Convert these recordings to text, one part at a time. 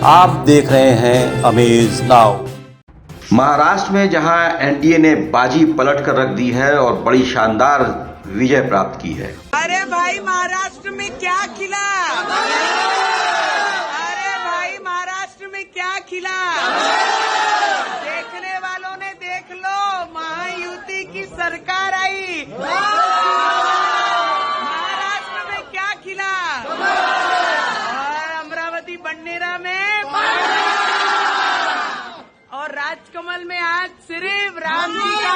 आप देख रहे हैं अमेज नाउ। महाराष्ट्र में जहां एनडीए ने बाजी पलट कर रख दी है और बड़ी शानदार विजय प्राप्त की है। अरे भाई महाराष्ट्र में क्या खिला, अरे भाई महाराष्ट्र में क्या खिला, देखने वालों ने देख लो, महायुति की सरकार आई, महाराष्ट्र में क्या खिला, और अमरावती बन्नेरा में और राजकमल में आज सिर्फ राम जी का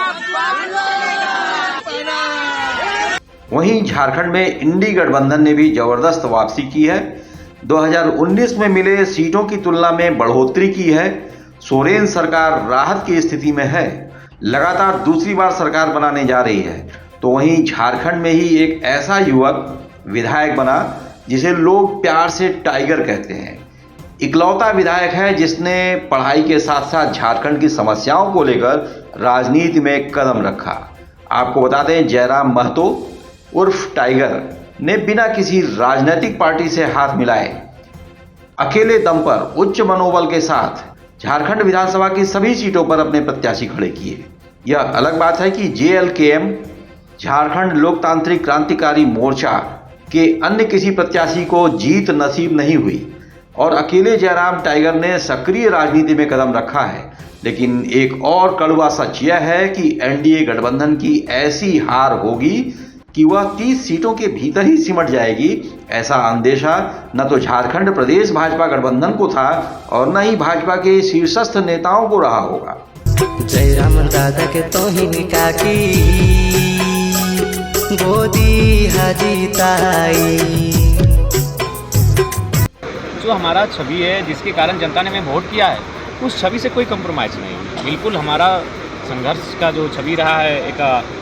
वहीं झारखंड में इंडी गठबंधन ने भी जबरदस्त वापसी की है। 2019 में मिले सीटों की तुलना में बढ़ोतरी की है। सोरेन सरकार राहत की स्थिति में है, लगातार दूसरी बार सरकार बनाने जा रही है। तो वहीं झारखंड में ही एक ऐसा युवक विधायक बना जिसे लोग प्यार से टाइगर कहते हैं। इकलौता विधायक है जिसने पढ़ाई के साथ साथ झारखंड की समस्याओं को लेकर राजनीति में कदम रखा। आपको बता दें, जयराम महतो उर्फ टाइगर ने बिना किसी राजनीतिक पार्टी से हाथ मिलाए अकेले दम पर उच्च मनोबल के साथ झारखंड विधानसभा की सभी सीटों पर अपने प्रत्याशी खड़े किए। यह अलग बात है कि JLKM झारखंड लोकतांत्रिक क्रांतिकारी मोर्चा के अन्य किसी प्रत्याशी को जीत नसीब नहीं हुई और अकेले जयराम टाइगर ने सक्रिय राजनीति में कदम रखा है। लेकिन एक और कड़वा सच यह है कि एनडीए गठबंधन की ऐसी हार होगी कि वह 30 सीटों के भीतर ही सिमट जाएगी। ऐसा अंदेशा न तो झारखंड प्रदेश भाजपा गठबंधन को था और न ही भाजपा के शीर्षस्थ नेताओं को रहा होगा। जयराम दादा के तोहिनी काकी गोदी हाजी ताई। जो हमारा छवि है, जिसके कारण जनता ने हमें वोट किया है, उस छवि से कोई कंप्रोमाइज़ नहीं। बिल्कुल हमारा संघर्ष का जो छवि रहा है, एक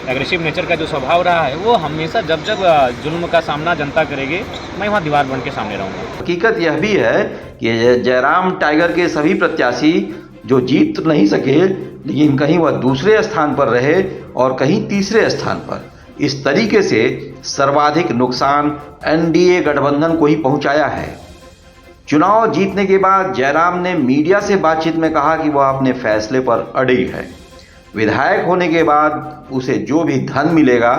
एग्रेसिव नेचर का जो स्वभाव रहा है, वो हमेशा जब जब जुल्म का सामना जनता करेगी, मैं वहाँ दीवार बन के सामने रहूँगा। हकीकत यह भी है कि जयराम टाइगर के सभी प्रत्याशी जो जीत नहीं सके, लेकिन कहीं वह दूसरे स्थान पर रहे और कहीं तीसरे स्थान पर। इस तरीके से सर्वाधिक नुकसान एनडीए गठबंधन को ही पहुंचाया है। चुनाव जीतने के बाद जयराम ने मीडिया से बातचीत में कहा कि वह अपने फैसले पर अड़िग है। विधायक होने के बाद उसे जो भी धन मिलेगा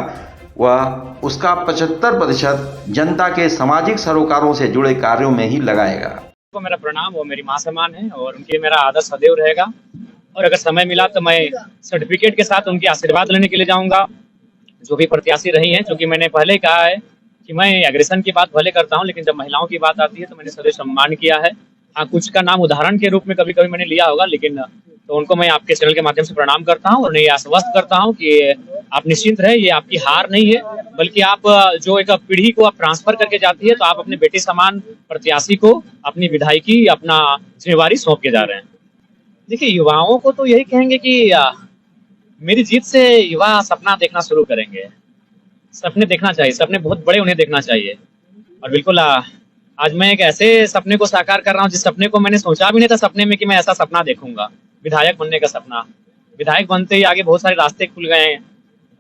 वह उसका 75% जनता के सामाजिक सरोकारों से जुड़े कार्यों में ही लगाएगा। तो मेरा प्रणाम, वो मेरी माँ समान है और उनके मेरा आदर सदैव रहेगा। और अगर समय मिला तो मैं सर्टिफिकेट के साथ उनके आशीर्वाद लेने के लिए जाऊँगा। जो भी प्रत्याशी रही हैं, क्योंकि मैंने पहले ही कहा है कि मैं एग्रेशन की बात भले करता हूं, लेकिन जब महिलाओं की बात आती है तो मैंने सदैव सम्मान किया है। हाँ, कुछ का नाम उदाहरण के रूप में कभी कभी मैंने लिया होगा, लेकिन तो उनको मैं आपके चैनल के माध्यम से प्रणाम करता हूं और उन्हें आश्वस्त करता हूं कि आप निश्चिंत रहे, ये आपकी हार नहीं है, बल्कि आप जो एक पीढ़ी को आप ट्रांसफर करके जाती है, तो आप अपने बेटे समान प्रत्याशी को अपनी विधायकी, अपना जिम्मेवारी सौंप के जा रहे हैं। देखिए, युवाओं को तो यही कहेंगे कि मेरी जीत से युवा सपना देखना शुरू करेंगे। सपने देखना चाहिए, सपने बहुत बड़े उन्हें देखना चाहिए। और बिल्कुल आज मैं एक ऐसे सपने को साकार कर रहा हूँ जिस सपने को मैंने सोचा भी नहीं था सपने में कि मैं ऐसा सपना देखूंगा। विधायक बनने का सपना। विधायक बनते ही आगे बहुत सारे रास्ते खुल गए हैं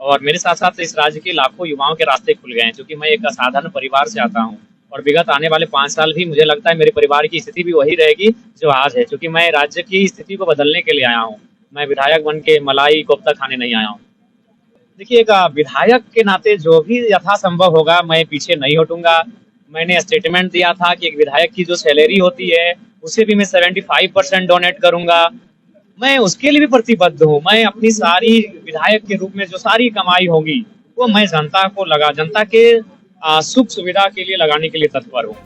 और मेरे साथ साथ इस राज्य के लाखों युवाओं के रास्ते खुल गए हैं, क्योंकि मैं एक साधारण परिवार से आता हूँ और विगत आने वाले 5 साल भी मुझे लगता है मेरे परिवार की स्थिति भी वही रहेगी जो आज है, क्योंकि मैं राज्य की स्थिति को बदलने के लिए आया हूँ। मैं विधायक बन के मलाई कोफ्ता खाने नहीं आया हूँ। देखिए, एक विधायक के नाते जो भी यथासंभव होगा मैं पीछे नहीं हटूंगा। मैंने स्टेटमेंट दिया था कि एक विधायक की जो सैलरी होती है उसे भी मैं 75% डोनेट करूंगा। मैं उसके लिए भी प्रतिबद्ध हूँ। मैं अपनी सारी विधायक के रूप में जो सारी कमाई होगी वो मैं जनता के सुख सुविधा के लिए लगाने के लिए तत्पर हूँ।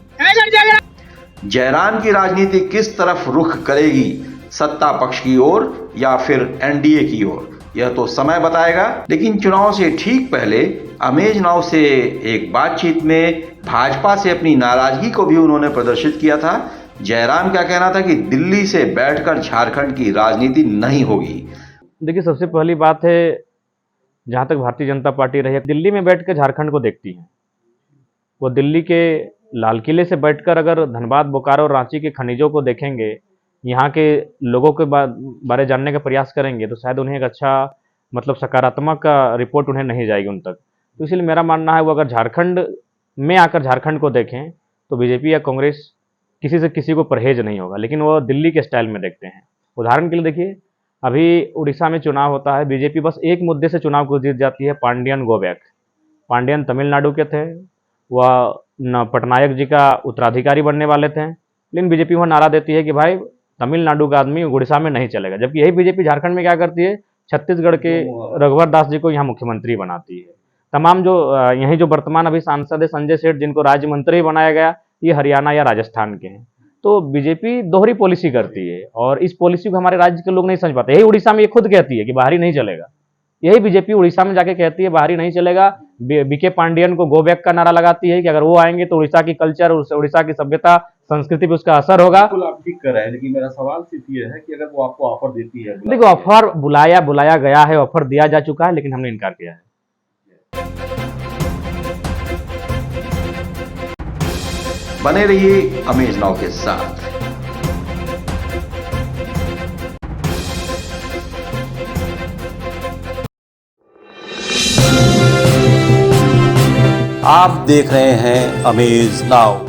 जयराम की राजनीति किस तरफ रुख करेगी, सत्ता पक्ष की ओर या फिर एनडीए की ओर, यह तो समय बताएगा। लेकिन चुनाव से ठीक पहले अमेज नाउ से एक बातचीत में भाजपा से अपनी नाराजगी को भी उन्होंने प्रदर्शित किया था। जयराम क्या कहना था कि दिल्ली से बैठकर झारखंड की राजनीति नहीं होगी। देखिए, सबसे पहली बात है, जहाँ तक भारतीय जनता पार्टी रही है, दिल्ली में बैठ कर झारखंड को देखती है। वो दिल्ली के लाल किले से बैठकर अगर धनबाद, बोकारो और रांची के खनिजों को देखेंगे, यहाँ के लोगों के बारे जानने का प्रयास करेंगे, तो शायद उन्हें एक अच्छा सकारात्मक रिपोर्ट उन्हें नहीं जाएगी उन तक। तो इसलिए मेरा मानना है वो अगर झारखंड में आकर झारखंड को देखें तो बीजेपी या कांग्रेस किसी से किसी को परहेज नहीं होगा, लेकिन वो दिल्ली के स्टाइल में देखते हैं। उदाहरण के लिए देखिए, अभी उड़ीसा में चुनाव होता है, बीजेपी बस एक मुद्दे से चुनाव को जीत जाती है, पांडियन गो बैक। पांडियन तमिलनाडु के थे, वह पटनायक जी का उत्तराधिकारी बनने वाले थे, लेकिन बीजेपी वह नारा देती है कि भाई तमिलनाडु का आदमी उड़ीसा में नहीं चलेगा। जबकि यही बीजेपी झारखंड में क्या करती है, छत्तीसगढ़ के रघुवर दास जी को यहाँ मुख्यमंत्री बनाती है। तमाम जो यहीं जो वर्तमान अभी सांसद है संजय सेठ, जिनको राज्य मंत्री बनाया गया, ये हरियाणा या राजस्थान के हैं। तो बीजेपी दोहरी पॉलिसी करती है और इस पॉलिसी को हमारे राज्य के लोग नहीं समझ पाते। यही उड़ीसा में ये खुद कहती है कि बाहरी नहीं चलेगा। यही बीजेपी उड़ीसा में जाके कहती है बाहरी नहीं चलेगा। बीके पांडियन को गो बैक का नारा लगाती है कि अगर वो आएंगे तो उड़ीसा की कल्चर, उड़ीसा की सभ्यता, संस्कृति पे उसका असर होगा। बिल्कुल आप ठीक कर रहे हैं, लेकिन मेरा सवाल सिर्फ ये है कि अगर वो आपको ऑफर देती है, देखो ऑफर बुलाया गया है, ऑफर दिया जा चुका है, लेकिन हमने इनकार किया है। बने रहिए अमेज नाउ के साथ। आप देख रहे हैं अमेज नाउ।